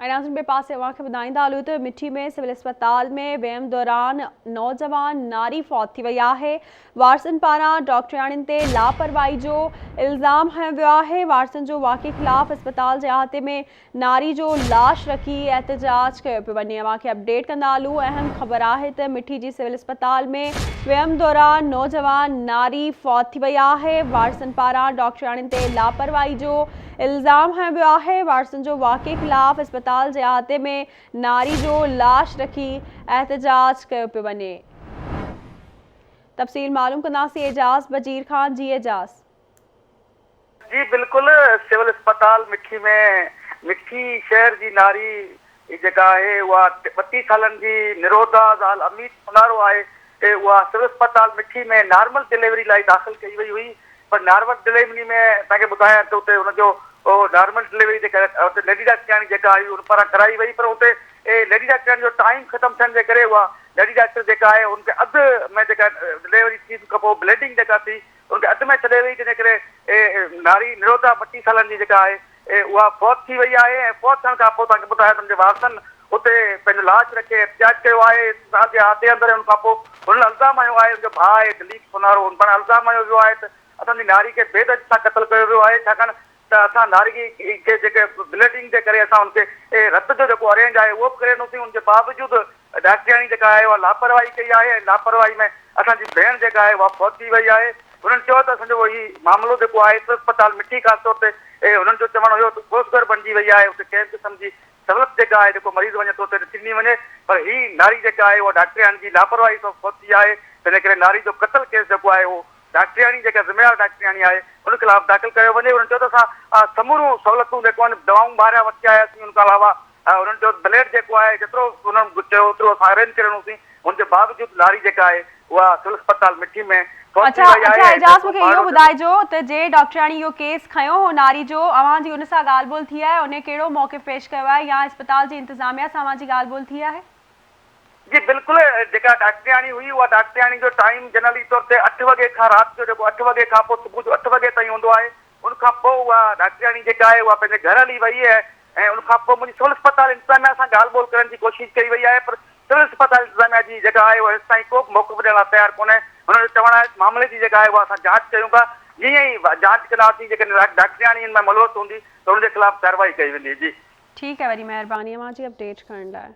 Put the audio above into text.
नाज़रीन बे पासे खे ॿुधाईंदा हलूं त मिठी में सिविल अस्पताल में वहम दौरान नौजवान नारी फौत थी वई आहे। वारसनि पारां डॉक्टराणियुनि ते लापरवाही जो इल्ज़ाम हयो वियो आहे। वारसनि जो वाक़े ख़िलाफ़ अस्पताल जे अहाते में नारी जो लाश रखी एहतजाज कयो पियो वञे। अवां खे अपडेट कंदा हलूं। अहम ख़बर आहे त मिठी जी सिविल अस्पताल में वहम दौरान नौजवान नारी फौत थी वई आहे। वारसनि पारां डॉक्टराणियुनि ते लापरवाही जो इल्ज़ाम हयो वियो आहे। वारसनि जो वाक़े ख़िलाफ़ अस्पताल जे अहाते में नारी जो लाश रखी एहतजाज कयो पियो वञे। तफ़सील मालूम कंदासीं एजाज़ बजीर खान। जी एजाज़। जी बिल्कुल, सिविल अस्पताल मिठी में मिठी शहर जी नारी जेका आहे उहा 32 सालनि जी निरोधा ज़ाल अमीत सुनारो आहे। उहा सिविल अस्पताल मिठी में नॉर्मल डिलीवरी लाइ दाख़िल कई वई हुई, पर नॉर्मल डिलीवरी में तव्हांखे ॿुधायां त उते हुनजो नॉर्मल डिलीवरी जे करे उते लेडी डॉक्टराणी जेका आई उन पारां कराई वई, पर उते लेडी डॉक्टराणी जो टाइम ख़तमु थियण जे करे उहा लेडी डॉक्टर जेका आहे उनखे अधु में जेका डिलीवरी थी खां पोइ ब्लीडिंग जेका थी उनखे अधु में छॾे वई, जंहिंजे करे नारी निरोधा 32 सालनि जी जेका आहे उहा फौत थी वई आहे। ऐं फौत थियण खां पोइ तव्हांखे ॿुधायां त मुंहिंजे वारसनि उते पंहिंजो लाश रखे एहतिजाज कयो आहे। अस्पताल जे अहाते अंदरि हुन खां पोइ हुन इल्ज़ाम हयो आहे, मुंहिंजो भाउ आहे दिलीप सोनारो, हुन पाण इल्ज़ाम हयो वियो आहे त असांजी नारी खे बेदर्द सां क़त्ल कयो वियो आहे, छाकाणि त असां नारी खे जेके ब्लीडिंग जे करे असां हुनखे रत जो जेको अरेंज आहे उहो बि करे ॾिनोसीं। हुनजे बावजूदि डॉक्टराणी जेका आहे उहा लापरवाही कई आहे ऐं लापरवाही में असांजी भेण जेका आहे उहा फौत थी वई आहे। हुननि चयो त असांजो ही मामिलो जेको आहे अस्पताल मिठी ख़ासि तौर ते हुननि जो चवणु हुयो त ॻोसघर बणिजी वई आहे, उते कंहिं क़िस्म जी सहूलियत जेका आहे जेको मरीज़ वञे थो उते ॾिनी वञे, पर ही नारी जेका आहे उहा डॉक्टराणी जी लापरवाही सां फौत थी आहे। तंहिं करे नारी जो क़त्ल केस जेको आहे उहो डॉक्टराणी जेका ज़िम्मेवार डॉक्टराणी आहे उन ख़िलाफ़ दाख़िल कयो वञे। हुननि चयो त असां समूरियूं सहूलियतूं जेको आहिनि दवाऊं ॿाहिरां वठी आयासीं, उन खां अलावा हुननि जो ब्लड जेको आहे जेतिरो हुननि चयो ओतिरो असां अरेंज करे ॾिनोसीं। हुनजे बावजूदि नारी जेका आहे उहा सिविल अस्पताल मिठी में अच्छा एजाज़, मूंखे इहो ॿुधाइजो त जे डॉक्टराणी इहो केस खयो हो नारी जो, अवां जी हुन सां ॻाल्हि ॿोल थी आहे, उन कहिड़ो मौक़िफ़ पेश कयो आहे या अस्पताल जी इंतज़ामिया सां अवां जी ॻाल्हि ॿोल थी आहे? जी बिल्कुलु, जेका डॉक्टराणी हुई उहा डॉक्टराणी जो टाइम जनरली तौर ते 8 वॻे खां राति जो जेको 8 वॻे खां पोइ सुबुह जो 8 वॻे ताईं हूंदो आहे। उनखां पोइ उहा डॉक्टराणी जेका आहे उहा पंहिंजे घर हली वई आहे ऐं उनखां पोइ मुंहिंजी सिविल अस्पताल इंतज़ामिया सां ॻाल्हि ॿोल करण जी कोशिशि कई वई आहे, पर सिविल अस्पताल इंतज़ामिया जी जेका आहे उहा हेसि ताईं को बि मौक़िफ़ ॾियण लाइ तयारु कोन्हे। हुनजो चवणु आहे मामले जी जेका आहे उहा असां जांच कयूं था, जीअं ई जांच कंदासीं जेकॾहिं डॉक्टराणी हिन में मुलवत हूंदी त हुनजे ख़िलाफ़ कार्रवाई कई वेंदी। जी ठीकु है, वरी महिरबानी अवां जी अपडेट करण लाइ।